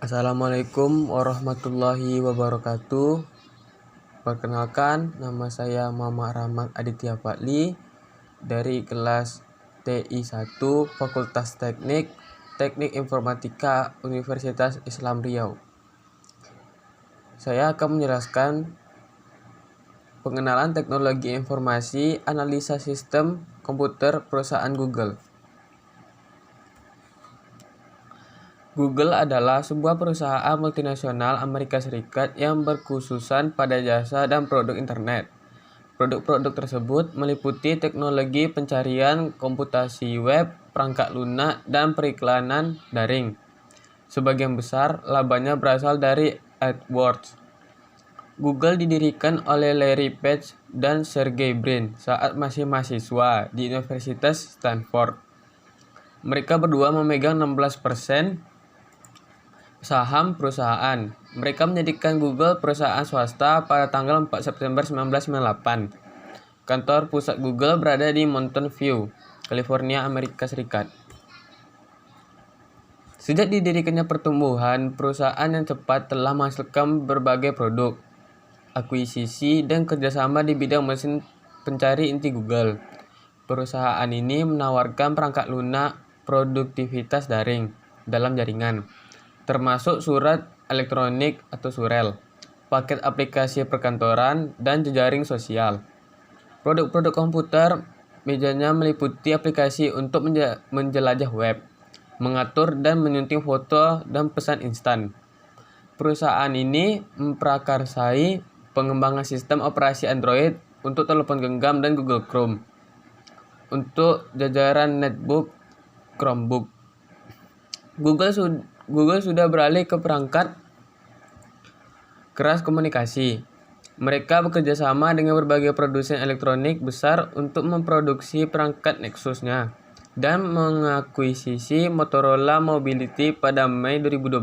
Assalamualaikum warahmatullahi wabarakatuh. Perkenalkan, nama saya Muhammad Rahmat Aditya Fadli dari kelas TI 1 Fakultas Teknik Informatika Universitas Islam Riau. Saya akan menjelaskan pengenalan teknologi informasi analisa sistem komputer perusahaan Google. Google adalah sebuah perusahaan multinasional Amerika Serikat yang berkhususan pada jasa dan produk internet. Produk-produk tersebut meliputi teknologi pencarian, komputasi web, perangkat lunak, dan periklanan daring. Sebagian besar labanya berasal dari AdWords. Google didirikan oleh Larry Page dan Sergey Brin saat masih mahasiswa di Universitas Stanford. Mereka berdua memegang 16% saham perusahaan. Mereka menjadikan Google perusahaan swasta pada tanggal 4 September 1998. Kantor pusat Google berada di Mountain View, California, Amerika Serikat. Sejak didirikannya pertumbuhan, perusahaan yang cepat telah menghasilkan berbagai produk, akuisisi, dan kerjasama di bidang mesin pencari inti Google. Perusahaan ini menawarkan perangkat lunak produktivitas daring dalam jaringan, termasuk surat elektronik atau surel, paket aplikasi perkantoran, dan jejaring sosial. Produk-produk komputer mejanya meliputi aplikasi untuk menjelajah web, mengatur dan menyunting foto dan pesan instan. Perusahaan ini memprakarsai pengembangan sistem operasi Android untuk telepon genggam dan Google Chrome untuk jajaran netbook Chromebook. Google sudah beralih ke perangkat keras komunikasi. Mereka bekerja sama dengan berbagai produsen elektronik besar untuk memproduksi perangkat Nexus-nya dan mengakuisisi Motorola Mobility pada Mei 2012.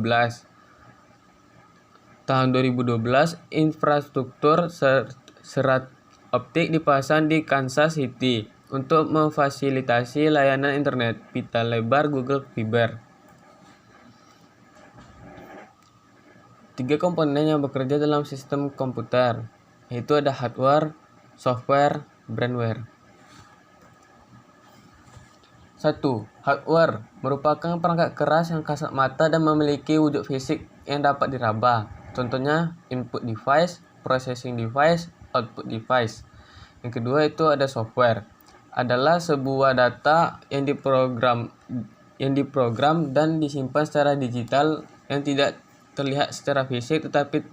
Tahun 2012, infrastruktur serat optik dipasang di Kansas City untuk memfasilitasi layanan internet pita lebar Google Fiber. 3 komponen yang bekerja dalam sistem komputer, yaitu ada hardware, software, brandware. 1. Hardware merupakan perangkat keras yang kasat mata dan memiliki wujud fisik yang dapat diraba. Contohnya input device, processing device, output device. Yang kedua itu ada software. Adalah sebuah data yang diprogram dan disimpan secara digital yang tidak terlihat secara fisik tetapi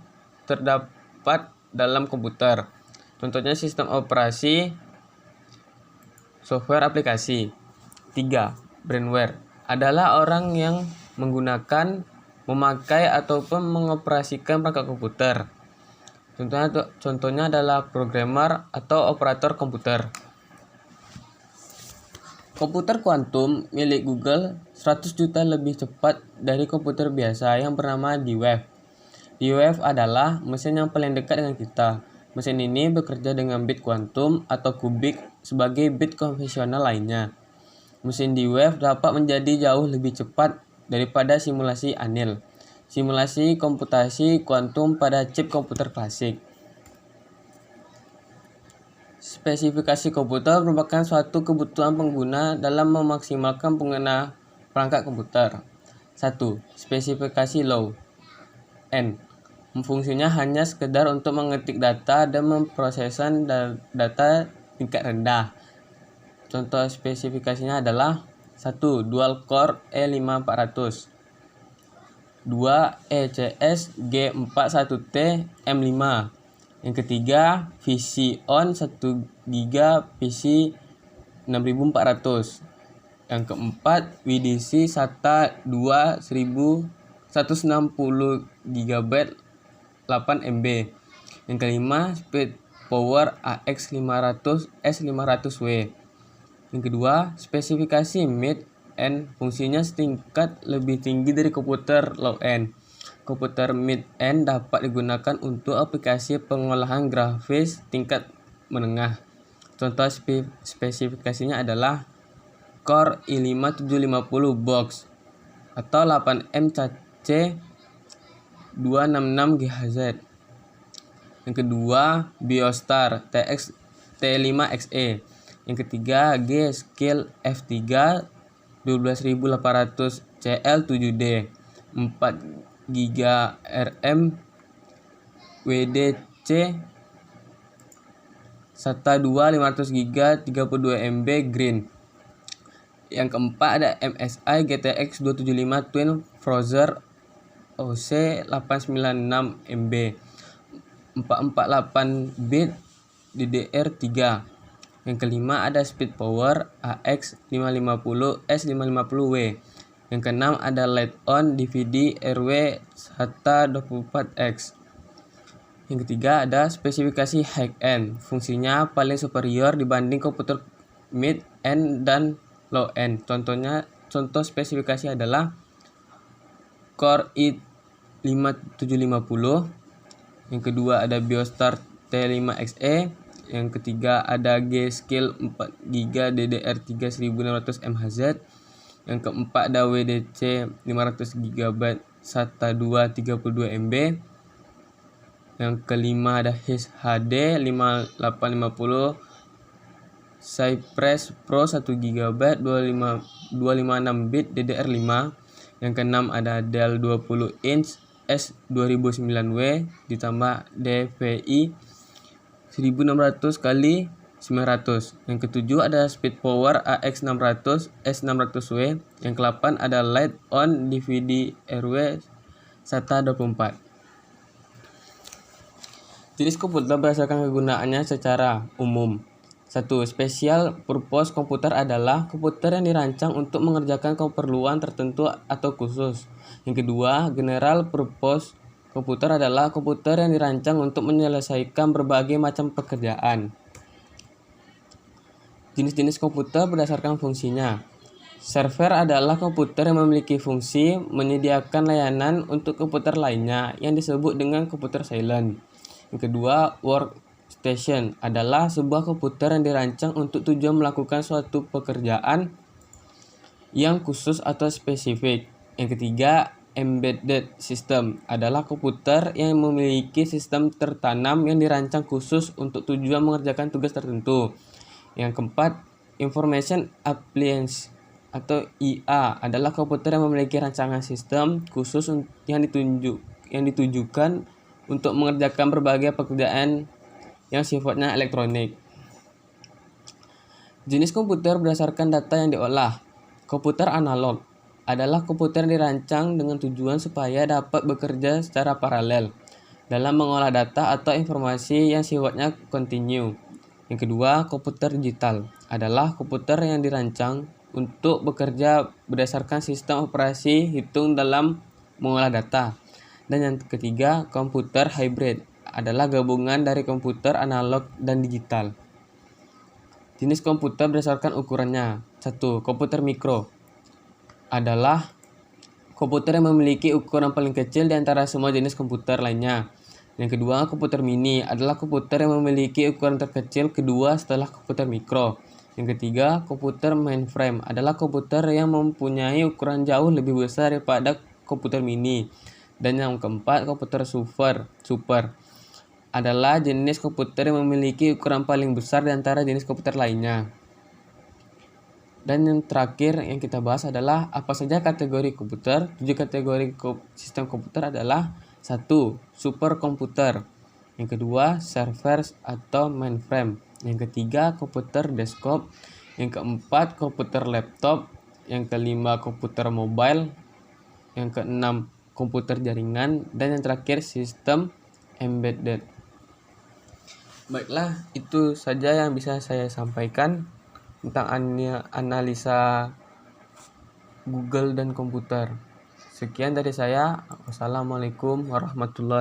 terdapat dalam komputer. Contohnya sistem operasi, software aplikasi. 3. Brandware adalah orang yang menggunakan, memakai ataupun mengoperasikan perangkat komputer. Contohnya adalah programmer atau operator komputer. Komputer kuantum milik Google 100 juta lebih cepat dari komputer biasa yang bernama D-Wave. D-Wave adalah mesin yang paling dekat dengan kita. Mesin ini bekerja dengan bit kuantum atau kubik sebagai bit konvensional lainnya. Mesin D-Wave dapat menjadi jauh lebih cepat daripada simulasi Anil, simulasi komputasi kuantum pada chip komputer klasik. Spesifikasi komputer merupakan suatu kebutuhan pengguna dalam memaksimalkan pengguna perangkat komputer. 1. Spesifikasi low end. Fungsinya hanya sekedar untuk mengetik data dan memproseskan data tingkat rendah. Contoh spesifikasinya adalah 1. Dual core E5400, 2. ECS G41T M5. Yang ketiga, Vision 1 GB PC 6400. Yang keempat, VDC SATA 160 GB 8 MB. Yang kelima, Speed Power AX 500 S500W. Yang kedua, spesifikasi mid end, fungsinya setingkat lebih tinggi dari komputer low end. Komputer mid-end dapat digunakan untuk aplikasi pengolahan grafis tingkat menengah. Contoh spesifikasinya adalah Core i5 750 Box atau 8M C 266 GHz. Yang kedua, Biostar T5XE. Yang ketiga, G-Skill F3 12800 CL7D 4 GB RAM WDC SATA 2 500 GB 32 MB Green. Yang keempat ada MSI GTX 275 Twin Browser OC 896 MB 448 bit DDR3. Yang kelima ada Speed Power AX 550 S550W. Yang keenam ada Light On DVD RW SATA 24X. Yang ketiga ada spesifikasi high-end, fungsinya paling superior dibanding komputer mid-end dan low-end. Contoh spesifikasi adalah Core i5-750. Yang kedua ada Biostar T5XE. Yang ketiga ada G-Skill 4GB DDR3 1600 MHz. Yang keempat ada WDC 500 GB SATA 2 32 MB. Yang kelima ada HD 5850 Cypress Pro 1 GB 256 bit DDR5. Yang keenam ada Dell 20 inch S2009W ditambah DPI 1600 x 900. Yang ketujuh ada Speed Power AX600 S600W. Yang ke-8 ada Light On DVD RW SATA 24. Jenis komputer berdasarkan kegunaannya secara umum. 1. Special Purpose Komputer adalah komputer yang dirancang untuk mengerjakan keperluan tertentu atau khusus. Yang kedua, General Purpose Komputer adalah komputer yang dirancang untuk menyelesaikan berbagai macam pekerjaan. Jenis-jenis komputer berdasarkan fungsinya. Server adalah komputer yang memiliki fungsi menyediakan layanan untuk komputer lainnya yang disebut dengan komputer silent. Yang kedua, Workstation adalah sebuah komputer yang dirancang untuk tujuan melakukan suatu pekerjaan yang khusus atau spesifik. Yang ketiga, Embedded System adalah komputer yang memiliki sistem tertanam yang dirancang khusus untuk tujuan mengerjakan tugas tertentu. Yang keempat, Information Appliance atau IA adalah komputer yang memiliki rancangan sistem khusus yang ditujukan untuk mengerjakan berbagai pekerjaan yang sifatnya elektronik. Jenis komputer berdasarkan data yang diolah. Komputer analog adalah komputer yang dirancang dengan tujuan supaya dapat bekerja secara paralel dalam mengolah data atau informasi yang sifatnya kontinu. Yang kedua, komputer digital adalah komputer yang dirancang untuk bekerja berdasarkan sistem operasi hitung dalam mengolah data. Dan yang ketiga, komputer hybrid adalah gabungan dari komputer analog dan digital. Jenis komputer berdasarkan ukurannya. 1. Komputer mikro adalah komputer yang memiliki ukuran paling kecil di antara semua jenis komputer lainnya. Yang kedua, komputer mini adalah komputer yang memiliki ukuran terkecil kedua setelah komputer mikro. Yang ketiga, komputer mainframe adalah komputer yang mempunyai ukuran jauh lebih besar daripada komputer mini. Dan yang keempat, komputer super adalah jenis komputer yang memiliki ukuran paling besar di antara jenis komputer lainnya. Dan yang terakhir yang kita bahas adalah apa saja kategori komputer. 7 kategori sistem komputer adalah 1. Superkomputer. Yang kedua, server atau mainframe. Yang ketiga, komputer desktop. Yang keempat, komputer laptop. Yang kelima, komputer mobile. Yang keenam, komputer jaringan. Dan yang terakhir, sistem embedded. Baiklah, itu saja yang bisa saya sampaikan tentang analisa Google dan komputer. Sekian dari saya. Wassalamualaikum warahmatullahi wabarakatuh.